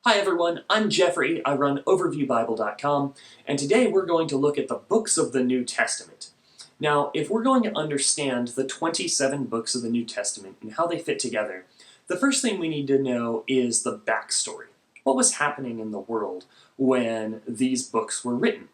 Hi everyone, I'm Jeffrey. I run overviewbible.com, and today we're going to look at the books of the New Testament. Now, if we're going to understand the 27 books of the New Testament and how they fit together, the first thing we need to know is the backstory. What was happening in the world when these books were written?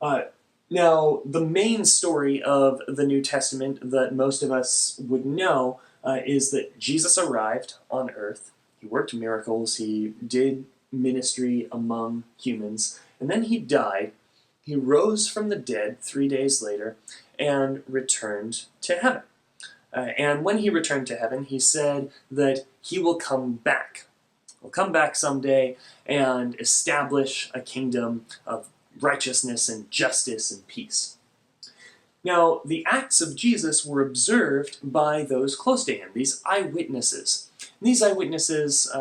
Now, the main story of the New Testament that most of us would know is that Jesus arrived on earth. He worked miracles, he did ministry among humans, and then he died. He rose from the dead 3 days later and returned to heaven. And when he returned to heaven, he said that he will come back. He'll come back someday and establish a kingdom of righteousness and justice and peace. Now, the acts of Jesus were observed by those close to him, these eyewitnesses. And these eyewitnesses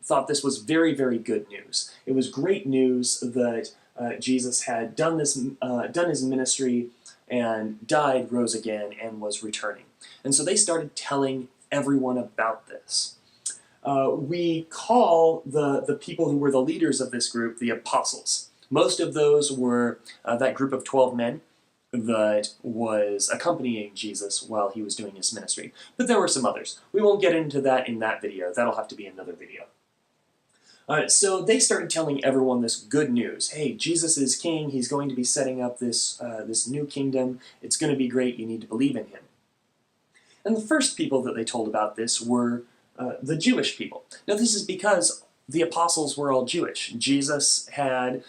thought this was very, very good news. It was great news that Jesus had done his ministry and died, rose again, and was returning. And so they started telling everyone about this. We call the people who were the leaders of this group the Apostles. Most of those were that group of 12 men that was accompanying Jesus while he was doing his ministry. But there were some others. We won't get into that in that video. That'll have to be another video. So they started telling everyone this good news. Hey, Jesus is king. He's going to be setting up this new kingdom. It's going to be great. You need to believe in him. And the first people that they told about this were the Jewish people. Now, this is because the apostles were all Jewish. Jesus had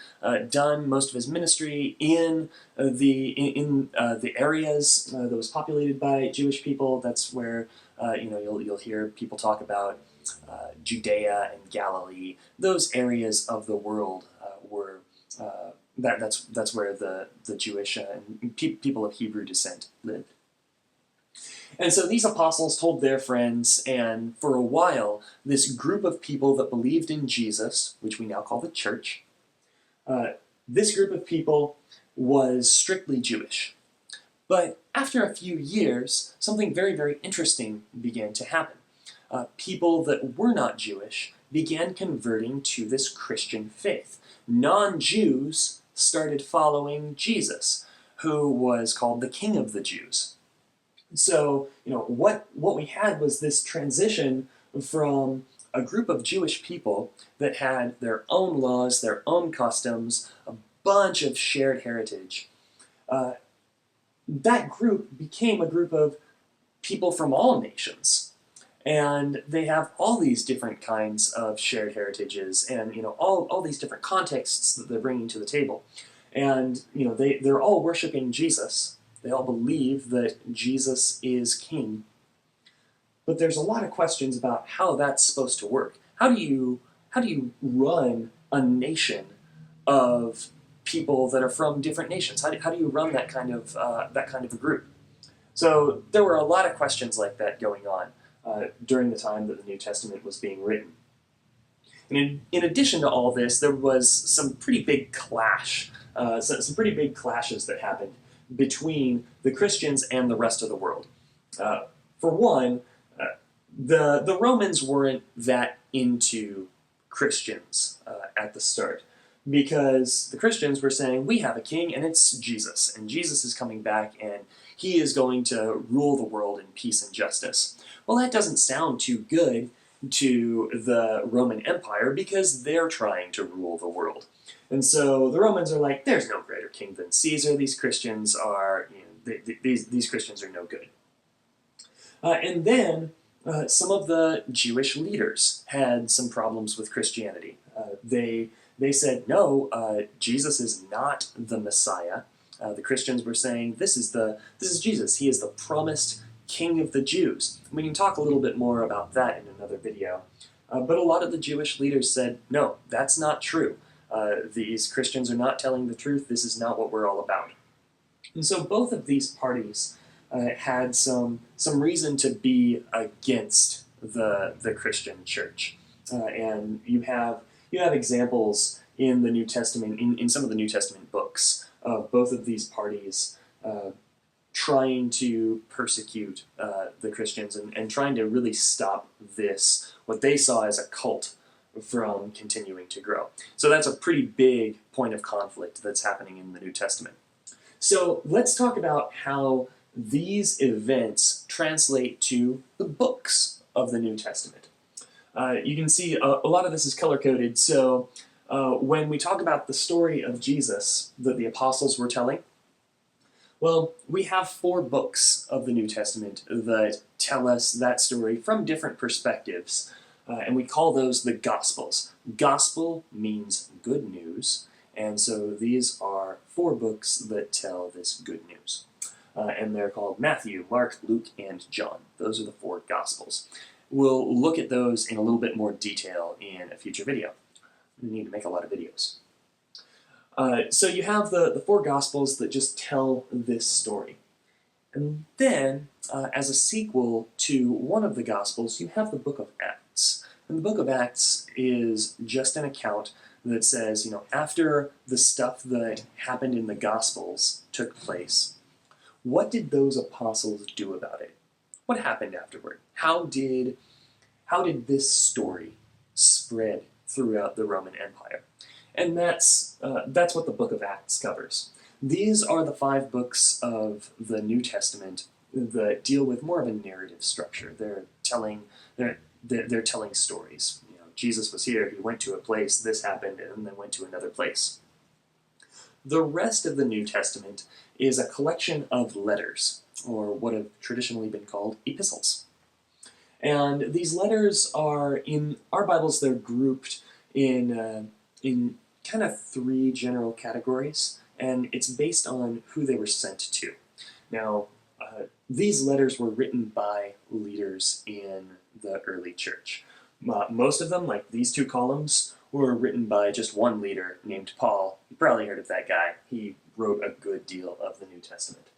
done most of his ministry in the areas that was populated by Jewish people. That's where you'll hear people talk about Judea and Galilee. Those areas of the world were that's where the Jewish and people of Hebrew descent lived. And so these apostles told their friends, and for a while, this group of people that believed in Jesus, which we now call the church, this group of people was strictly Jewish. But after a few years, something very, very interesting began to happen. People that were not Jewish began converting to this Christian faith. Non-Jews started following Jesus, who was called the King of the Jews. So, what we had was this transition from a group of Jewish people that had their own laws, their own customs, a bunch of shared heritage. That group became a group of people from all nations. And they have all these different kinds of shared heritages and, all these different contexts that they're bringing to the table. And, they're all worshiping Jesus. They all believe that Jesus is king. But there's a lot of questions about how that's supposed to work. How do you run a nation of people that are from different nations? How do you run that kind of a group? So there were a lot of questions like that going on during the time that the New Testament was being written. And in addition to all this, there was some pretty big some pretty big clashes that happened between the Christians and the rest of the world. For one, the Romans weren't that into Christians at the start, because the Christians were saying, we have a king and it's Jesus, and Jesus is coming back and he is going to rule the world in peace and justice. Well, that doesn't sound too good to the Roman Empire because they're trying to rule the world. And so the Romans are like, there's no greater king than Caesar. These Christians are, these Christians are no good. And then some of the Jewish leaders had some problems with Christianity. They said, no, Jesus is not the Messiah. The Christians were saying, this is Jesus. He is the promised King of the Jews. We can talk a little bit more about that in another video. But a lot of the Jewish leaders said, no, that's not true. These Christians are not telling the truth. This is not what we're all about. And so both of these parties had some reason to be against the Christian church. And you have examples in the New Testament, in some of the New Testament books, of both of these parties trying to persecute the Christians and trying to really stop this, what they saw as a cult from continuing to grow. So that's a pretty big point of conflict that's happening in the New Testament. So let's talk about how these events translate to the books of the New Testament. You can see a lot of this is color-coded, so when we talk about the story of Jesus that the apostles were telling, well, we have 4 books of the New Testament that tell us that story from different perspectives, and we call those the Gospels. Gospel means good news, and so these are 4 books that tell this good news. And they're called Matthew, Mark, Luke, and John. Those are the 4 Gospels. We'll look at those in a little bit more detail in a future video. We need to make a lot of videos. So you have the 4 Gospels that just tell this story. And then, as a sequel to one of the Gospels, you have the book of Acts. And the book of Acts is just an account that says, after the stuff that happened in the Gospels took place, what did those apostles do about it? What happened afterward? How did this story spread throughout the Roman Empire? And that's what the book of Acts covers. These are the 5 books of the New Testament that deal with more of a narrative structure. They're telling stories. Jesus was here, he went to a place, this happened, and then went to another place. The rest of the New Testament is a collection of letters, or what have traditionally been called epistles. And these letters are, in our Bibles, they're grouped in kind of 3 general categories, and it's based on who they were sent to. Now, these letters were written by leaders in the early church. Most of them, like these 2 columns, were written by just one leader named Paul. You probably heard of that guy. He wrote a good deal of the New Testament.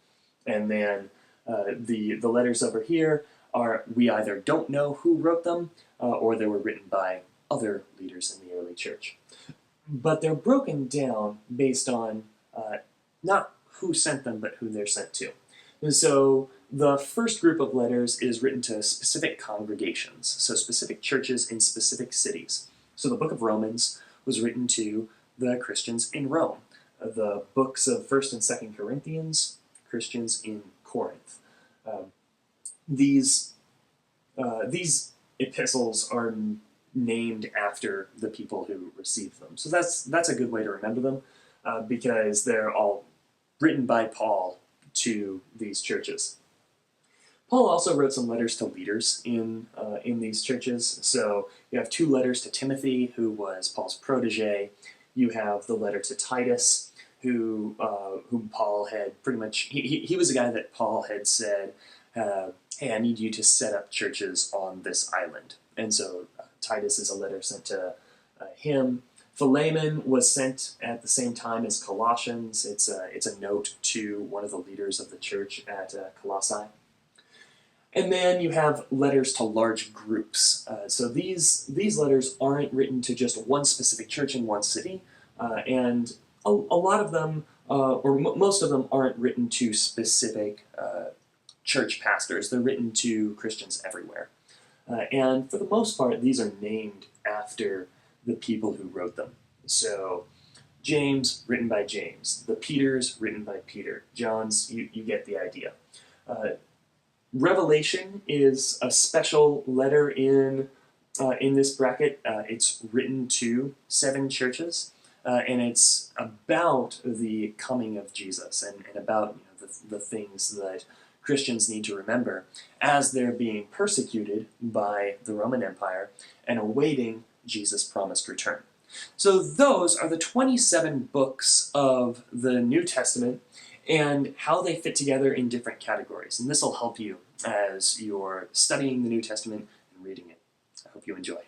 And then the letters over here are, we either don't know who wrote them, or they were written by other leaders in the early church. But they're broken down based on not who sent them, but who they're sent to. And so the first group of letters is written to specific congregations, so specific churches in specific cities. So the book of Romans was written to the Christians in Rome. The books of 1st and 2nd Corinthians, Christians in Corinth. These epistles are named after the people who received them. So that's a good way to remember them, because they're all written by Paul to these churches. Paul also wrote some letters to leaders in these churches. So you have 2 letters to Timothy, who was Paul's protege. You have the letter to Titus, whom Paul had pretty much, he was a guy that Paul had said, hey, I need you to set up churches on this island. And so Titus is a letter sent to him. Philemon was sent at the same time as Colossians. It's a note to one of the leaders of the church at Colossae. And then you have letters to large groups. So these letters aren't written to just one specific church in one city, and a lot of them, or most of them, aren't written to specific church pastors. They're written to Christians everywhere. And for the most part, these are named after the people who wrote them. So James, written by James. The Peters, written by Peter. John's, you get the idea. Revelation is a special letter in this bracket. It's written to 7 churches, and it's about the coming of Jesus and about the things that Christians need to remember as they're being persecuted by the Roman Empire and awaiting Jesus' promised return. So those are the 27 books of the New Testament and how they fit together in different categories. And this will help you as you're studying the New Testament and reading it. I hope you enjoy.